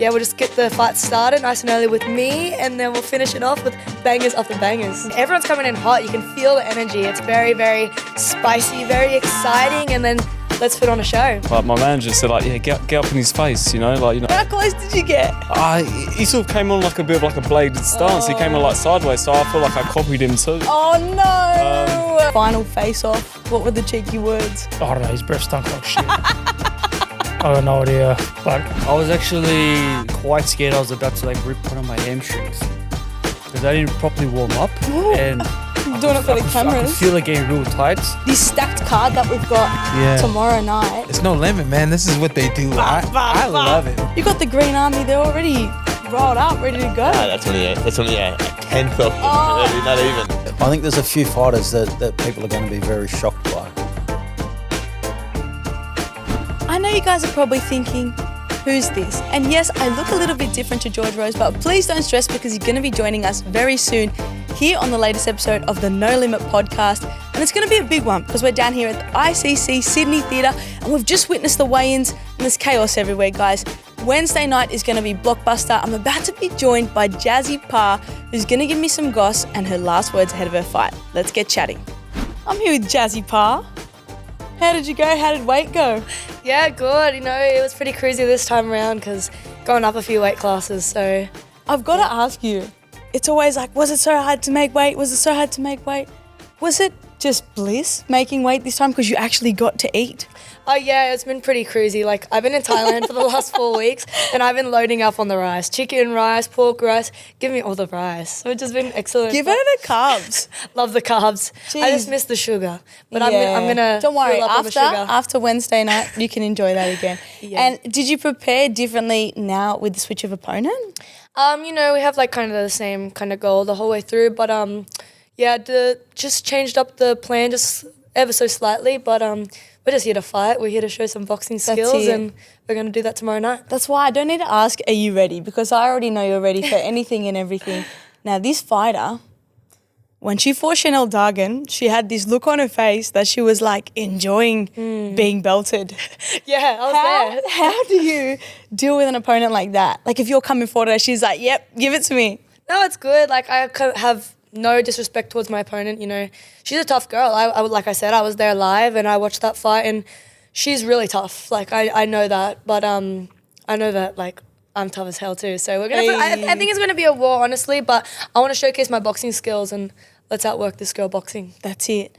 yeah, we'll just get the fight started nice and early with me, and then we'll finish it off with bangers after bangers. Everyone's coming in hot. You can feel the energy. It's very, very spicy, very exciting, and then let's put on a show. Like my manager said, like, yeah, get up in his face, you know, like, you know. How close did you get? He sort of came on like a bit of like a bladed stance. He came on like sideways, so I feel like I copied him too. Oh no! Final face-off. What were the cheeky words? I don't know, his breath stunk like shit. I have no idea, but I was actually quite scared I was about to like rip one of my hamstrings because I didn't properly warm up. Ooh. And Doing it for the I cameras. could feel it getting real tight. This stacked card that we've got tomorrow night. It's no limit, man. This is what they do. I love it. You got the Green Army. They're already rolled up, ready to go. That's only a tenth of them. Not even. I think there's a few fighters that people are going to be very shocked by. I know you guys are probably thinking, who's this? And yes, I look a little bit different to George Rose, but please don't stress because you're going to be joining us very soon here on the latest episode of the No Limit podcast. And it's going to be a big one because we're down here at the ICC Sydney Theatre and we've just witnessed the weigh-ins and there's chaos everywhere, guys. Wednesday night is going to be blockbuster. I'm about to be joined by Parr, who's going to give me some goss and her last words ahead of her fight. Let's get chatting. I'm here with Parr. How did you go? How did weight go? Yeah, good. You know, it was pretty crazy this time around because going up a few weight classes, so... I've got to ask you, it's always like, was it so hard to make weight? Was it so hard to make weight? Was it just bliss making weight this time because you actually got to eat? Oh yeah, it's been pretty crazy. Like I've been in Thailand for the last 4 weeks and I've been loading up on the rice. Chicken rice, pork rice, give me all the rice. So it's just been excellent. Give her the carbs. Love the carbs. Jeez. I just miss the sugar. But I'm gonna don't worry, after Wednesday night you can enjoy that again. And did you prepare differently now with the switch of opponent? You know, we have like kind of the same kind of goal the whole way through, but just changed up the plan just ever so slightly, but we're just here to fight. We're here to show some boxing skills and we're going to do that tomorrow night. That's why I don't need to ask, are you ready? Because I already know you're ready for anything and everything. Now, this fighter, when she fought Chanel Dargan, she had this look on her face that she was like enjoying being belted. Yeah, I was there. How do you deal with an opponent like that? Like if you're coming forward and she's like, yep, give it to me. No, it's good. Like I have no disrespect towards my opponent, you know. She's a tough girl. I like I said, I was there live and I watched that fight and she's really tough. Like I know that, but I know that like I'm tough as hell too. So we're gonna. I think it's gonna be a war, honestly. But I want to showcase my boxing skills and let's outwork this girl boxing. That's it.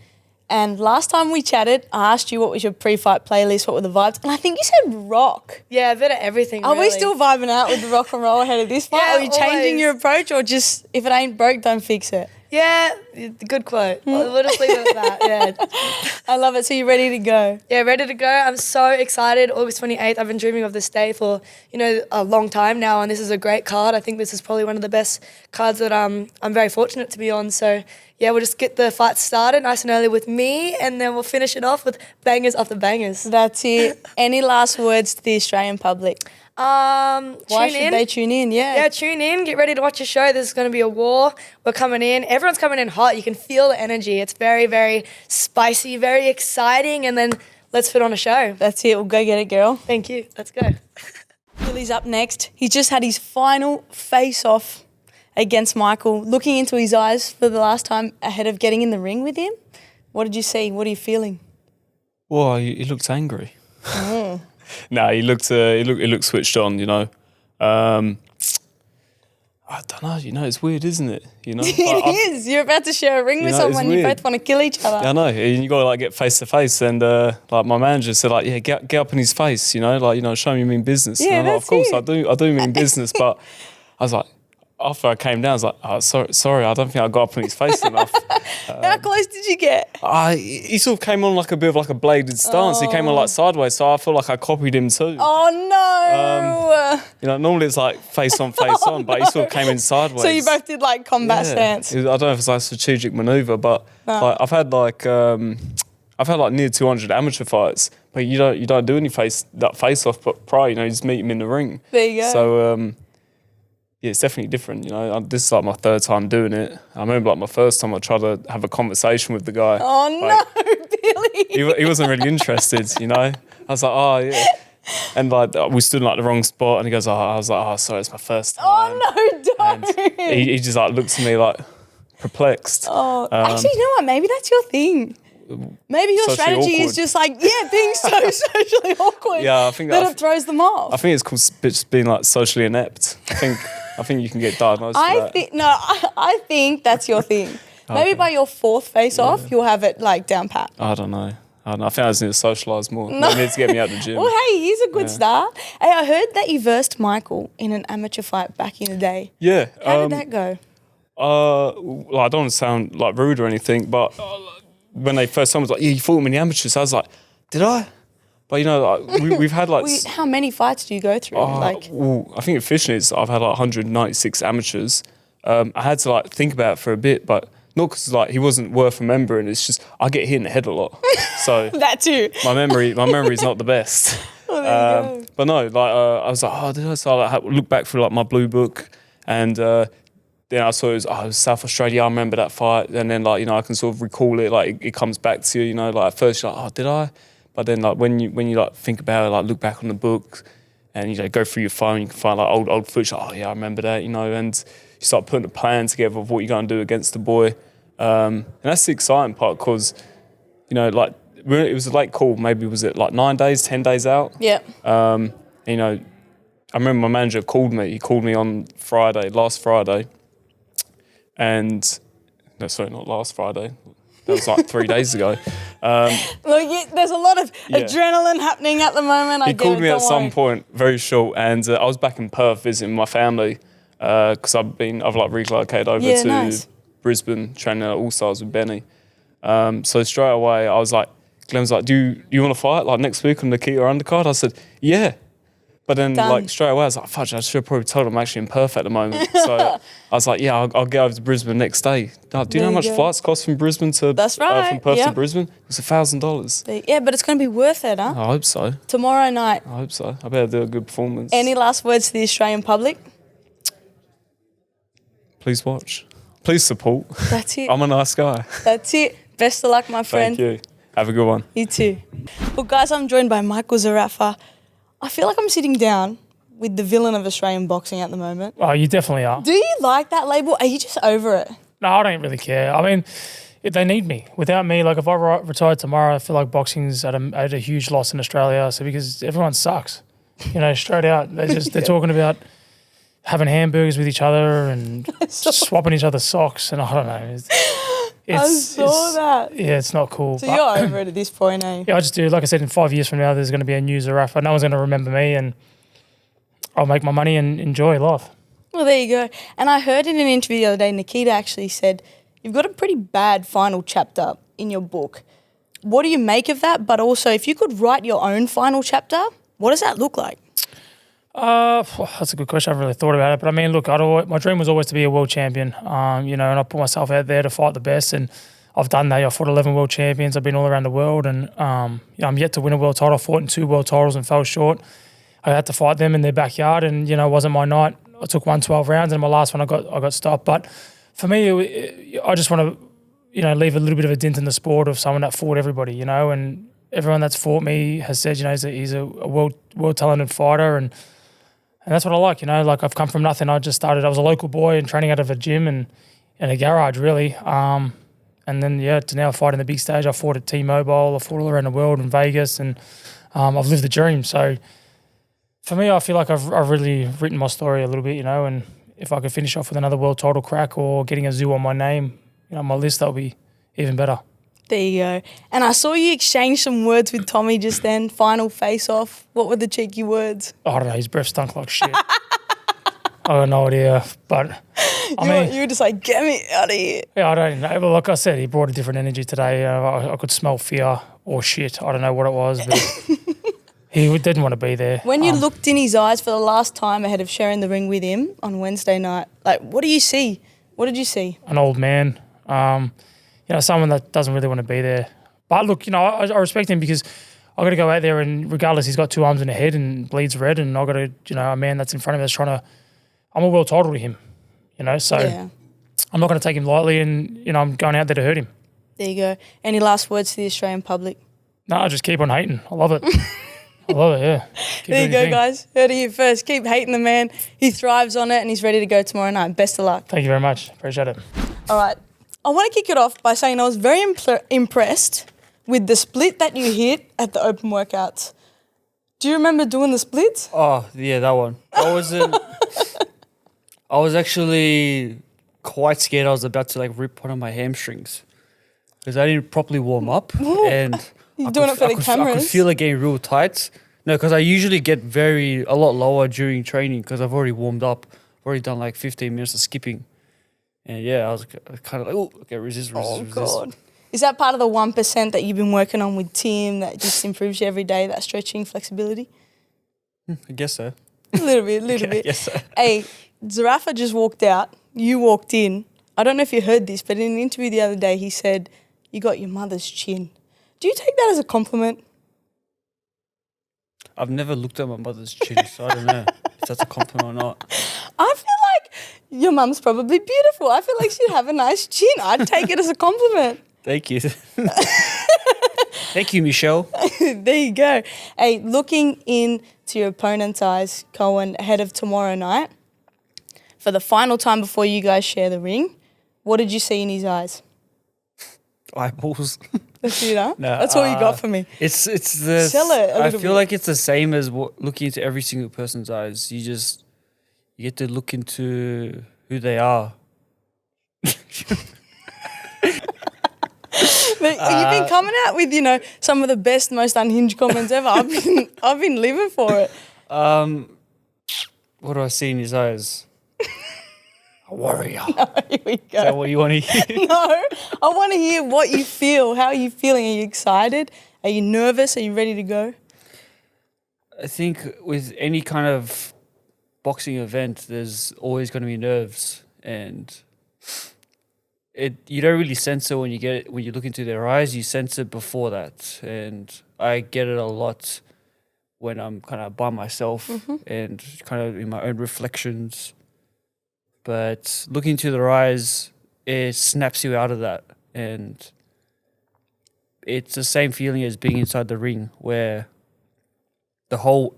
And last time we chatted, I asked you what was your pre-fight playlist, what were the vibes, and I think you said rock. Yeah, a bit of everything. Are we still vibing out with the rock and roll ahead of this fight? Yeah, are you changing your approach, or just if it ain't broke, don't fix it? Yeah, good quote. We'll just leave it at that. Yeah, I love it. So you ready to go? Yeah, ready to go. I'm so excited. August 28th. I've been dreaming of this day for a long time now, and this is a great card. I think this is probably one of the best cards that I'm very fortunate to be on. So yeah, we'll just get the fight started nice and early with me, and then we'll finish it off with bangers after bangers. That's it. Any last words to the Australian public? Why should they tune in? Yeah, tune in. Get ready to watch a show. This is going to be a war. We're coming in. Everyone's coming in hot. You can feel the energy. It's very, very spicy, very exciting, and then let's put on a show. That's it. We'll go get it, girl. Thank you. Let's go. Billy's up next. He just had his final face-off against Michael, looking into his eyes for the last time ahead of getting in the ring with him. What did you see? What are you feeling? Well, he looked angry. No, he looked switched on, you know. I don't know, you know, it's weird, isn't it? You know, it is. You're about to share a ring with someone. You both want to kill each other. Yeah, I know. And you got to like get face to face. And like my manager said, like, yeah, get up in his face. You know, like, you know, show me you mean business. Yeah, and I'm like, of course I do mean business. But I was like, after I came down, I was like, oh, sorry, I don't think I got up in his face enough. How close did you get? He sort of came on like a bit of like a bladed stance. He came on like sideways, so I feel like I copied him too. Oh no! You know, normally it's like face on, but he sort of came in sideways. So you both did like combat stance. I don't know if it's like a strategic maneuver, but like, I've had like near 200 amateur fights, but you don't do any face off, but pro, you know, you just meet him in the ring. There you go. So yeah, it's definitely different, you know. This is like my third time doing it. I remember like my first time I tried to have a conversation with the guy. Oh like, no, Billy! He wasn't really interested, you know. I was like, oh yeah. And like we stood in like the wrong spot, and he goes, I was like, sorry, it's my first time. Oh no, don't. And he just like looks at me like perplexed. Actually, you know what? Maybe that's your thing. Maybe your Socially strategy is awkward. just like, being so socially awkward. Yeah, I think that it throws them off. I think it's called just being like socially inept. I think you can get diagnosed with that. I think that's your thing. Maybe by your fourth face-off, you'll have it like down pat. I don't know. I think I just need to socialise more. Maybe need to get me out the gym. Well, hey, he's a good start. Hey, I heard that you versed Michael in an amateur fight back in the day. Yeah. How did that go? Well, I don't want to sound like rude or anything, but when they first told me, like, you fought him in the amateurs, I was like, did I? But you know, like, we've had like. How many fights do you go through? Well, I think officially I've had like 196 amateurs. I had to like think about it for a bit, but not because like he wasn't worth remembering. It's just I get hit in the head a lot, so that too. my memory's not the best. Well, there you go. But no, like I was like, did I? So I like, look back through like my blue book, and then I saw it was South Australia. I remember that fight, and then like I can sort of recall it. Like it comes back to you. Like at first you're like, did I? But then like when you like think about it, like look back on the book, and go through your phone, you can find like old footage. Like, I remember that. And you start putting a plan together of what you're going to do against the boy, and that's the exciting part because like it was a late call. Maybe was it like 9 days, 10 days out? Yeah. I remember my manager called me. He called me on last Friday. And, no, sorry, not last Friday. That was like 3 days ago. Look, there's a lot of adrenaline happening at the moment. He called me at some point, very short, and I was back in Perth visiting my family because I've like relocated over to Brisbane, training at All Stars with Benny. So straight away, I was like, Glenn was like, do you want to fight like next week on the Nikita undercard? I said, yeah. But then, like, straight away, I was like, fudge, I should have probably told him I'm actually in Perth at the moment. So I was like, I'll get over to Brisbane next day. Do you know how much flights cost from Brisbane to That's right. From Perth to Brisbane? It was $1,000. Yeah, but it's going to be worth it, huh? I hope so. Tomorrow night. I hope so. I better do a good performance. Any last words to the Australian public? Please watch. Please support. That's it. I'm a nice guy. That's it. Best of luck, my friend. Thank you. Have a good one. You too. Well, guys, I'm joined by Michael Zerafa. I feel like I'm sitting down with the villain of Australian boxing at the moment. Oh, you definitely are. Do you like that label? Are you just over it? No, I don't really care. I mean, if they need me. Without me, like if I retired tomorrow, I feel like boxing's at a huge loss in Australia. So because everyone sucks, straight out. They're talking about having hamburgers with each other and swapping each other's socks, and I don't know. I saw that. Yeah, it's not cool. So you're over it at this point, eh? Yeah, I just do. Like I said, in 5 years from now, there's going to be a new Zerafa. No one's going to remember me, and I'll make my money and enjoy life. Well, there you go. And I heard in an interview the other day, Nikita actually said, you've got a pretty bad final chapter in your book. What do you make of that? But also, if you could write your own final chapter, what does that look like? That's a good question. I haven't really thought about it. But I mean, look, my dream was always to be a world champion, and I put myself out there to fight the best. And I've done that. I've fought 11 world champions. I've been all around the world. And I'm yet to win a world title. I fought in 2 world titles and fell short. I had to fight them in their backyard, and, it wasn't my night. I took 112 rounds, and my last one I got stopped. But for me, I just want to, leave a little bit of a dent in the sport of someone that fought everybody, and everyone that's fought me has said, he's a world talented fighter, and that's what I like, like I've come from nothing. I was a local boy and training out of a gym and in a garage, really. And then, to now fight in the big stage. I fought at T-Mobile, I fought all around the world in Vegas, and I've lived the dream. So for me, I feel like I've really written my story a little bit, and if I could finish off with another world title crack or getting a Tszyu on my name, on my list, that would be even better. There you go. And I saw you exchange some words with Tommy just then. Final face-off. What were the cheeky words? I don't know. His breath stunk like shit. I got no idea. But, you were just like, get me out of here. Yeah, I don't know. Well, like I said, he brought a different energy today. I could smell fear or shit. I don't know what it was, but he didn't want to be there. When you looked in his eyes for the last time ahead of sharing the ring with him on Wednesday night, what do you see? What did you see? An old man. Someone that doesn't really want to be there. But look, I respect him because I got to go out there and regardless, he's got 2 arms and a head and bleeds red, and I got to, a man that's in front of me that's trying to. I'm a world title to him, So I'm not going to take him lightly, and I'm going out there to hurt him. There you go. Any last words to the Australian public? No, just keep on hating. I love it. I love it, yeah. Keep There you doing go, your thing. guys. Heard it here first. Keep hating the man. He thrives on it and he's ready to go tomorrow night. Best of luck. Thank you very much. Appreciate it. All right. I want to kick it off by saying I was very impressed with the split that you hit at the open workouts. Do you remember doing the splits? Oh, yeah, that one. I was actually quite scared I was about to rip one of my hamstrings because I didn't properly warm up. And You're doing it for the I cameras. could feel it getting real tight. No, because I usually get a lot lower during training because I've already warmed up. I've already done 15 minutes of skipping. And yeah, I was kind of okay, resist. Oh, God. Is that part of the 1% that you've been working on with Tim that just improves you every day, that stretching, flexibility? I guess so. A little bit. Yes, sir. Hey, Zerafa just walked out. You walked in. I don't know if you heard this, but in an interview the other day, he said, you got your mother's chin. Do you take that as a compliment? I've never looked at my mother's chin, so I don't know if that's a compliment or not. I feel like your mum's probably beautiful. I feel like she'd have a nice chin. I'd take it as a compliment. Thank you. Thank you, Michelle. There you go. Hey, looking into your opponent's eyes, Cohen, ahead of tomorrow night, for the final time before you guys share the ring, what did you see in his eyes? Eyeballs. That's it, huh? No, That's all you got for me. It's the. Sell it a I little feel bit. like it's the same as looking into every single person's eyes. You get to look into who they are. But you've been coming out with, some of the best, most unhinged comments ever. I've been living for it. What do I see in his eyes? A warrior. Here we Is that go. what you want to hear? No, I want to hear what you feel. How are you feeling? Are you excited? Are you nervous? Are you ready to go? I think with any kind of boxing event, there's always going to be nerves, and you don't really sense it when you look into their eyes. You sense it before that, and I get it a lot when I'm kind of by myself and kind of in my own reflections. But looking into their eyes, it snaps you out of that, and it's the same feeling as being inside the ring where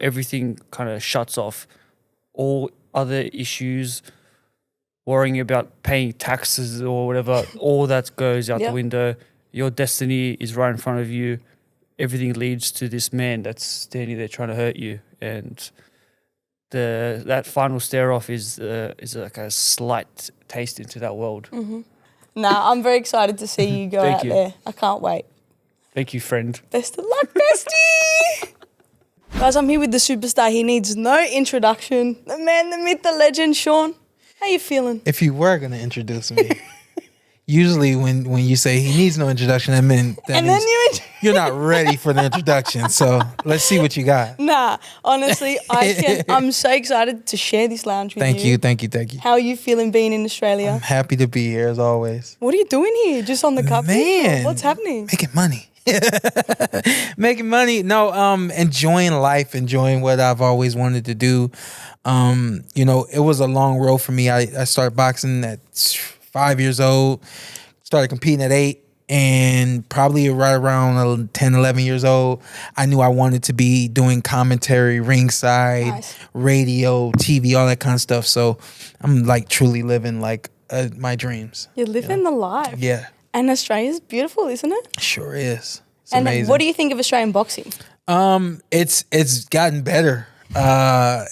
everything kind of shuts off. All other issues, worrying about paying taxes or whatever, all that goes out the window. Your destiny is right in front of you. Everything leads to this man that's standing there trying to hurt you, and that final stare off is like a slight taste into that world. Nah, I'm very excited to see you go Thank out you. there. I can't wait. Thank you, friend. Best of luck, bestie! Guys, I'm here with the superstar. He needs no introduction. The man, the myth, the legend, Shawn. How you feeling? If you were gonna introduce me, usually when you say he needs no introduction, that means you're not ready for the introduction. So let's see what you got. Nah, honestly, I'm so excited to share this lounge with you. Thank you. How are you feeling being in Australia? I'm happy to be here as always. What are you doing here? Just on the cup? Man, What's happening? Making money. Making money. No, enjoying life, enjoying what I've always wanted to do. It was a long road for me. I started boxing at 5 years old, started competing at 8, and probably right around 10, 11 years old, I knew I wanted to be doing commentary, ringside, Nice. radio, TV, all that kind of stuff. So I'm truly living my dreams. You're living the life. Yeah, And Australia's beautiful, isn't it? sure is. It's And amazing. what do you think of Australian boxing? It's gotten better. I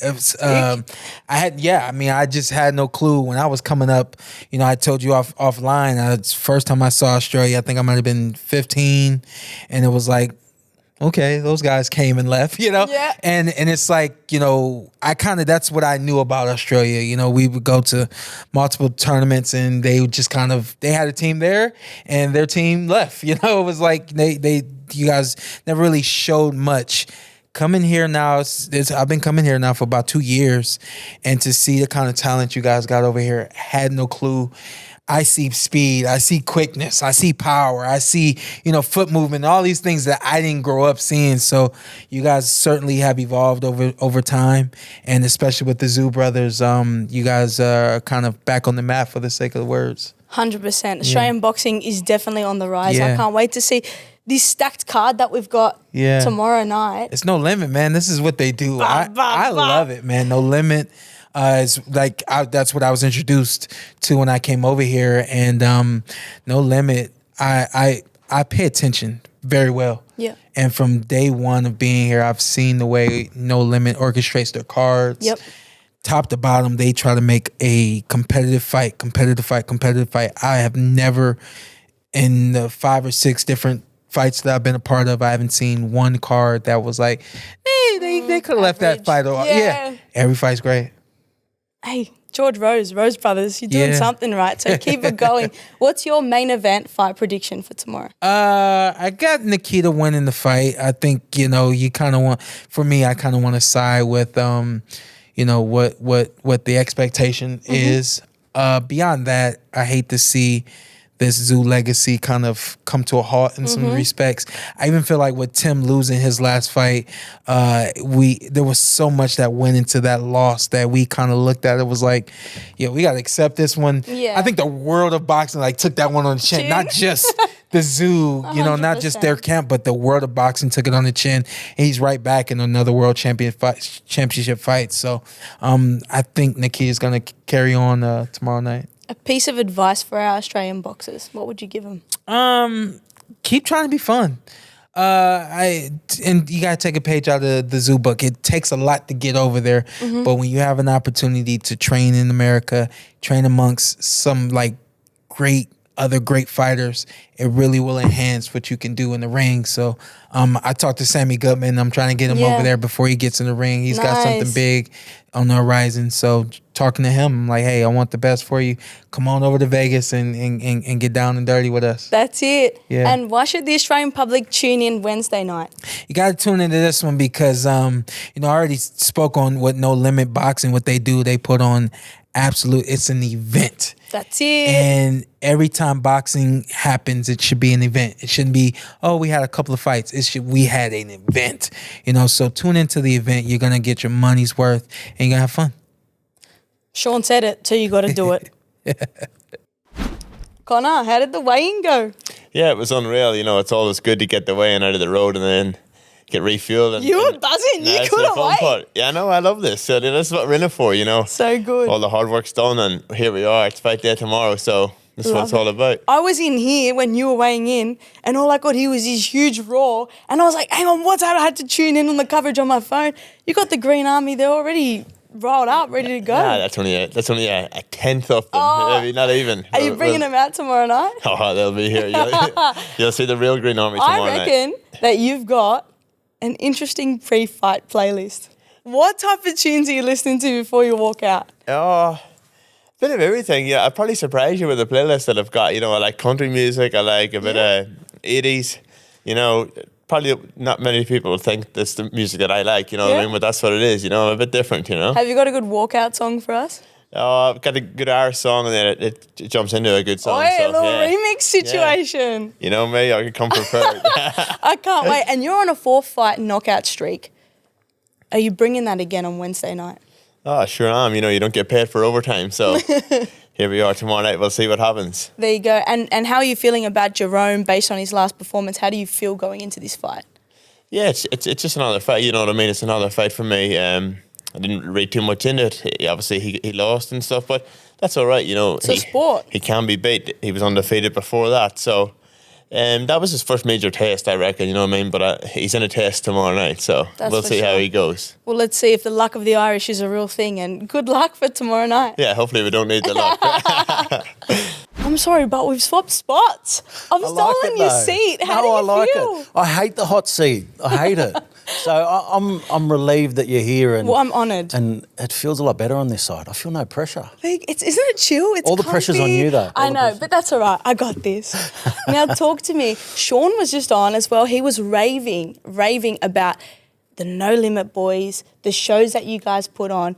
just had no clue when I was coming up. I told you offline. First time I saw Australia, I think I might have been 15, and it was like, okay, those guys came and left, Yeah. And it's like, that's what I knew about Australia. We would go to multiple tournaments and they would just they had a team there and their team left. It was like you guys never really showed much. Coming here now, I've been coming here now for about 2 years, and to see the kind of talent you guys got over here, had no clue. I see speed, I see quickness, I see power, I see, foot movement, all these things that I didn't grow up seeing. So you guys certainly have evolved over time, and especially with the Tszyu brothers, you guys are kind of back on the map for the sake of the words. 100%. Australian boxing is definitely on the rise. I Yeah. can't wait to see. this stacked card that we've got tomorrow night. It's No Limit, man. This is what they do. I bah. love it, man. No Limit. Is like that's what I was introduced to when I came over here, and No Limit. I pay attention very well. Yeah. And from day one of being here, I've seen the way No Limit orchestrates their cards. Yep. Top to bottom, they try to make a competitive fight. I have never, in the 5 or 6 different fights that I've been a part of, I haven't seen one card that was like, hey, they could have left that fight off. Yeah. Every fight's great. Hey, George Rose Brothers, you're doing something right, so keep it going. What's your main event fight prediction for tomorrow? I got Nikita winning the fight. I think, you kind of want, for me, I kind of want to side with, what the expectation is. Beyond that, I hate to see this Tszyu legacy kind of come to a halt in some respects. I even feel like with Tim losing his last fight, there was so much that went into that loss that we kind of looked at it was like, we got to accept this one. Yeah. I think the world of boxing took that one on the chin, not just the Tszyu, not just their camp, but the world of boxing took it on the chin. And he's right back in another world championship fight. So I think Nikita's going to carry on tomorrow night. A piece of advice for our Australian boxers. What would you give them? Keep trying to be fun. And you gotta take a page out of the Tszyu book. It takes a lot to get over there, but when you have an opportunity to train in America, train amongst some other great fighters, it really will enhance what you can do in the ring. So I talked to Sammy Goodman. I'm trying to get him over there before he gets in the ring. He's got something big on the horizon. So talking to him, I'm like, hey, I want the best for you. Come on over to Vegas and get down and dirty with us. That's it. Yeah. And why should the Australian public tune in Wednesday night? You got to tune into this one because, I already spoke on what No Limit Boxing, what they do. They put on it's an event. That's it. And every time boxing happens, it should be an event. It shouldn't be, we had a couple of fights. We had an event. So tune into the event. You're going to get your money's worth and you're going to have fun. Shawn said it, so you got to do it. Connor, how did the weigh-in go? Yeah, it was unreal. It's always good to get the weigh-in out of the road and then get refueled. You were buzzing. You couldn't wait. Part. Yeah, no, I love this. So this is what we're in it for, So good. All the hard work's done and here we are. It's fight day tomorrow, so this is what it's all about. I was in here when you were weighing in and all I could hear was this huge roar and I was like, hang on, what's that? I had to tune in on the coverage on my phone. You got the Green Army, they're already rolled up, ready to go. Yeah, that's only a tenth of them. Maybe not even. Are you bringing them out tomorrow night? Oh, they'll be here. You'll see the real Green Army tomorrow night. I reckon that you've got an interesting pre-fight playlist. What type of tunes are you listening to before you walk out? Oh, a bit of everything. Yeah, I'd probably surprise you with the playlist that I've got. I like country music. I like a bit of 80s. Probably not many people will think that's the music that I like. What I mean? But that's what it is. I'm a bit different. Have you got a good walkout song for us? I've got a good Irish song and then it jumps into a good song. A little remix situation. Yeah. You know me, I can come prepared. I can't wait. And you're on a 4-fight knockout streak. Are you bringing that again on Wednesday night? Oh, sure am. You don't get paid for overtime. So here we are tomorrow night. We'll see what happens. There you go. And how are you feeling about Jerome based on his last performance? How do you feel going into this fight? Yeah, it's just another fight. You know what I mean? It's another fight for me. I didn't read too much into it. Obviously, he lost and stuff, but that's all right. It's a sport. He can be beat. He was undefeated before that. So that was his first major test, I reckon. You know what I mean? But he's in a test tomorrow night, so we'll see how he goes. Well, let's see if the luck of the Irish is a real thing, and good luck for tomorrow night. Yeah, hopefully we don't need the luck. I'm sorry, but we've swapped spots. I've stolen your seat. How do you feel? It. I hate the hot seat. I hate it. So I'm relieved that you're here. And, well, I'm honoured. And it feels a lot better on this side. I feel no pressure. Isn't it chill? It's all the pressure's on you, though. I know, but that's all right. I got this. Now, talk to me. Shawn was just on as well. He was raving about the No Limit Boys, the shows that you guys put on.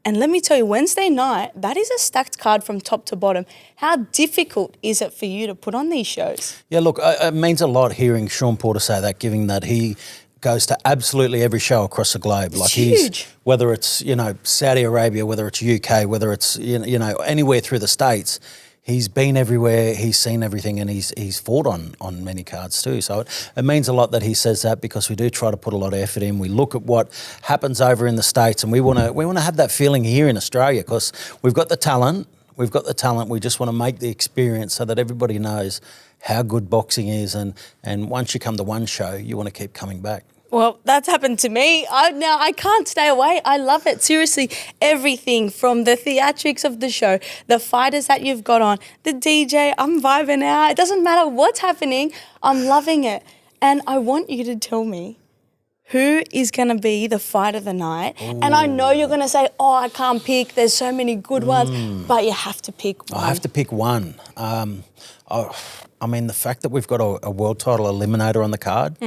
And let me tell you, Wednesday night, that is a stacked card from top to bottom. How difficult is it for you to put on these shows? Yeah, look, it means a lot hearing Shawn Porter say that, given that he goes to absolutely every show across the globe. It's huge. Whether it's, Saudi Arabia, whether it's UK, whether it's, anywhere through the States, he's been everywhere, he's seen everything, and he's fought on many cards too. So it means a lot that he says that, because we do try to put a lot of effort in. We look at what happens over in the States, and we want to have that feeling here in Australia, because we've got the talent. We've got the talent. We just want to make the experience so that everybody knows how good boxing is, and once you come to one show, you want to keep coming back. Well, that's happened to me. I can't stay away. I love it. Seriously, everything from the theatrics of the show, the fighters that you've got on, the DJ, I'm vibing out. It doesn't matter what's happening. I'm loving it. And I want you to tell me who is going to be the fight of the night. Ooh. And I know you're going to say, I can't pick. There's so many good ones. But you have to pick one. I have to pick one. I mean, the fact that we've got a world title eliminator on the card,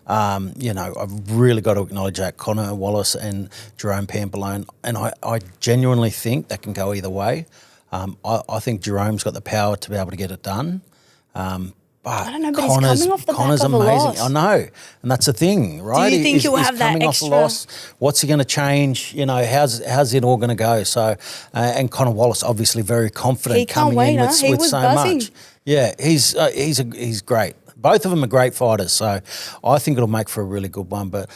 I've really got to acknowledge that. Connor Wallace and Jerome Pampalone. And I genuinely think that can go either way. I think Jerome's got the power to be able to get it done. But I don't know, but he's coming off the Connor's back of amazing. A loss. I know, and that's the thing, right? Do you think he'll have he's that coming extra? Off a loss. What's he going to change? How's it all going to go? So, and Connor Wallace, obviously very confident, He can't coming wait, in with, He with was so buzzing. much. Yeah, he's great. Both of them are great fighters, so I think it'll make for a really good one. But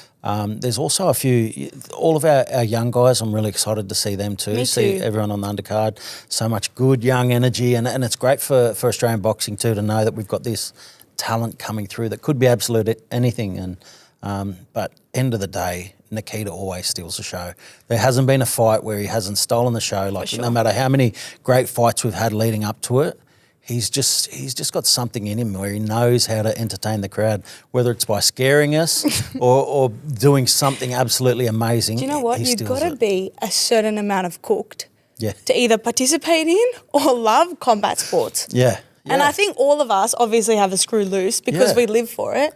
there's also a few, all of our young guys, I'm really excited to see them too. Me See too. everyone on the undercard, so much good young energy, and it's great for Australian boxing too, to know that we've got this talent coming through that could be absolute anything. And but end of the day, Nikita always steals the show. There hasn't been a fight where he hasn't stolen the show. Like, sure. No matter how many great fights we've had leading up to it, he's just got something in him where he knows how to entertain the crowd, whether it's by scaring us or doing something absolutely amazing. Do you know what? He You've steals got to it. be a certain amount of cooked Yeah. to either participate in or love combat sports. Yeah. And I think all of us obviously have a screw loose because Yeah. we live for it.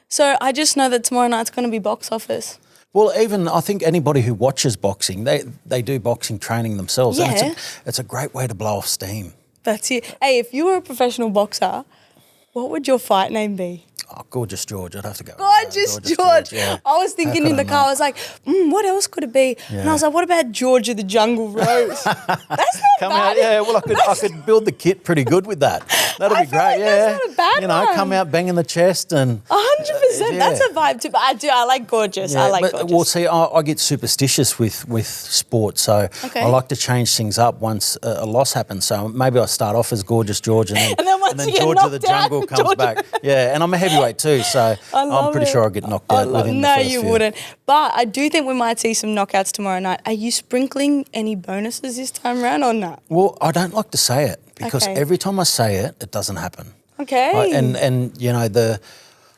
So I just know that tomorrow night's going to be box office. Well, even I think anybody who watches boxing, they do boxing training themselves. Yeah. And it's a great way to blow off steam. That's it. Hey, if you were a professional boxer, what would your fight name be? Oh, Gorgeous George, I'd have to go. with Gorgeous that. George. Yeah. I was thinking How in could the I car, not? I was like, what else could it be? And I was like, what about George of the Jungle Rose? That's not Come bad. out, yeah. Well, I could build the kit pretty good with that. That'd I be feel great. like Yeah, that's not a bad one. come out banging the chest and 100%. That's a vibe too. But I like gorgeous. I like gorgeous. Well, see, I get superstitious with sport, so Okay. I like to change things up once a loss happens. So maybe I start off as Gorgeous George, and then, once you get George of the knocked out, Jungle comes George- back. Yeah, and I'm a heavyweight too, so I'm pretty sure I'll get knocked out within the No, first you few. wouldn't. But I do think we might see some knockouts tomorrow night. Are you sprinkling any bonuses this time around or not? Well, I don't like to say it because Okay. every time I say it, it doesn't happen. Okay. And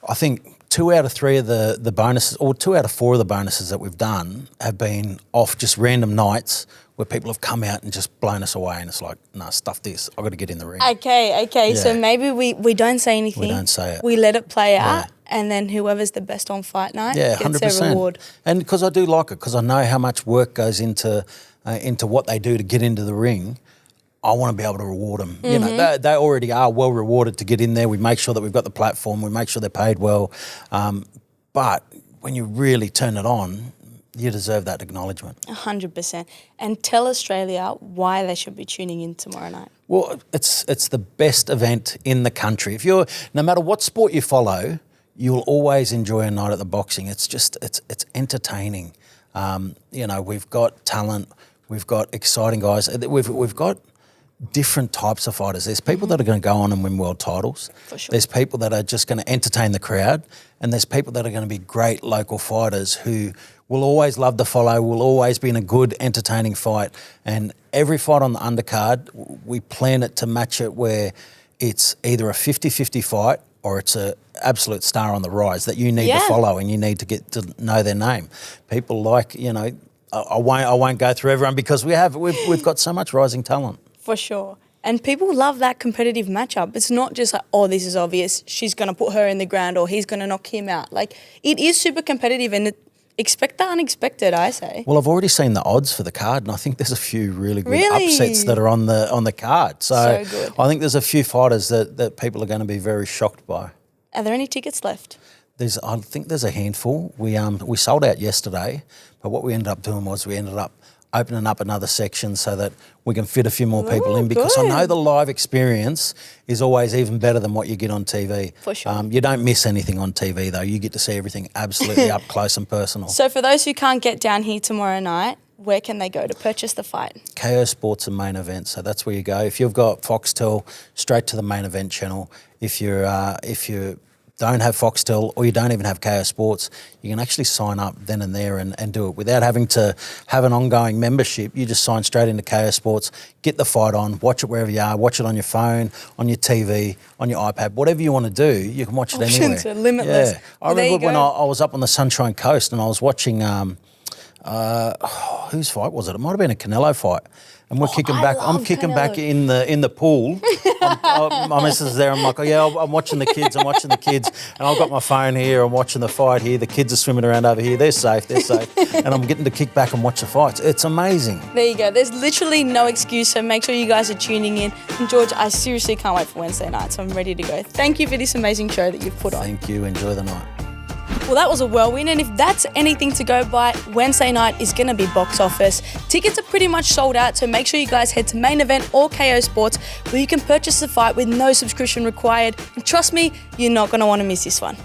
I think 2 out of 3 of the bonuses, or 2 out of 4 of the bonuses that we've done have been off just random nights where people have come out and just blown us away, and it's like, no, stuff this. I've got to get in the ring. Okay. So Yeah. maybe we don't say anything. We don't say it. We let it play out, Yeah. and then whoever's the best on fight night Yeah, gets 100%. their reward. And because I do like it, because I know how much work goes into what they do to get into the ring. I want to be able to reward them. You know, they already are well rewarded to get in there. We make sure that we've got the platform. We make sure they're paid well. But when you really turn it on, you deserve that acknowledgement. 100%. And tell Australia why they should be tuning in tomorrow night. Well, it's the best event in the country. If you're, no matter what sport you follow, you'll always enjoy a night at the boxing. It's just, it's entertaining. We've got talent. We've got exciting guys. We've got different types of fighters. There's people that are going to go on and win world titles. For sure. There's people that are just going to entertain the crowd, and there's people that are going to be great local fighters who will always love to follow, will always be in a good, entertaining fight. And every fight on the undercard, we plan it to match it where it's either a 50-50 fight or it's a absolute star on the rise that you need to follow and you need to get to know their name. People like, I won't go through everyone because we've got so much rising talent. For sure. And people love that competitive matchup. It's not just like, this is obvious. She's going to put her in the ground or he's going to knock him out. Like, it is super competitive and expect the unexpected, I say. Well, I've already seen the odds for the card, and I think there's a few really good upsets that are on the card. So good. I think there's a few fighters that people are going to be very shocked by. Are there any tickets left? I think there's a handful. We sold out yesterday, but what we ended up doing was we ended up opening up another section so that we can fit a few more people in, because I know the live experience is always even better than what you get on TV. For sure. You don't miss anything on TV though. You get to see everything absolutely up close and personal. So for those who can't get down here tomorrow night, where can they go to purchase the fight? KO Sports and main event, so that's where you go. If you've got Foxtel, straight to the main event channel. If you don't have Foxtel or you don't even have KO Sports, you can actually sign up then and there and do it without having to have an ongoing membership. You just sign straight into KO Sports, get the fight on, watch it wherever you are, watch it on your phone, on your TV, on your iPad, whatever you want to do, you can watch it anywhere. Options are limitless. Yeah. I remember when I was up on the Sunshine Coast and I was watching, whose fight was it? It might have been a Canelo fight. And we're kicking back. I'm kicking back in the pool. My missus is there. I'm like, I'm watching the kids. And I've got my phone here. I'm watching the fight here. The kids are swimming around over here. They're safe. And I'm getting to kick back and watch the fights. It's amazing. There you go. There's literally no excuse. So make sure you guys are tuning in. And George, I seriously can't wait for Wednesday night. So I'm ready to go. Thank you for this amazing show that you've put on. Thank you. Enjoy the night. Well, that was a whirlwind, and if that's anything to go by, Wednesday night is going to be box office. Tickets are pretty much sold out, so make sure you guys head to Main Event or KO Sports, where you can purchase the fight with no subscription required. And trust me, you're not going to want to miss this one.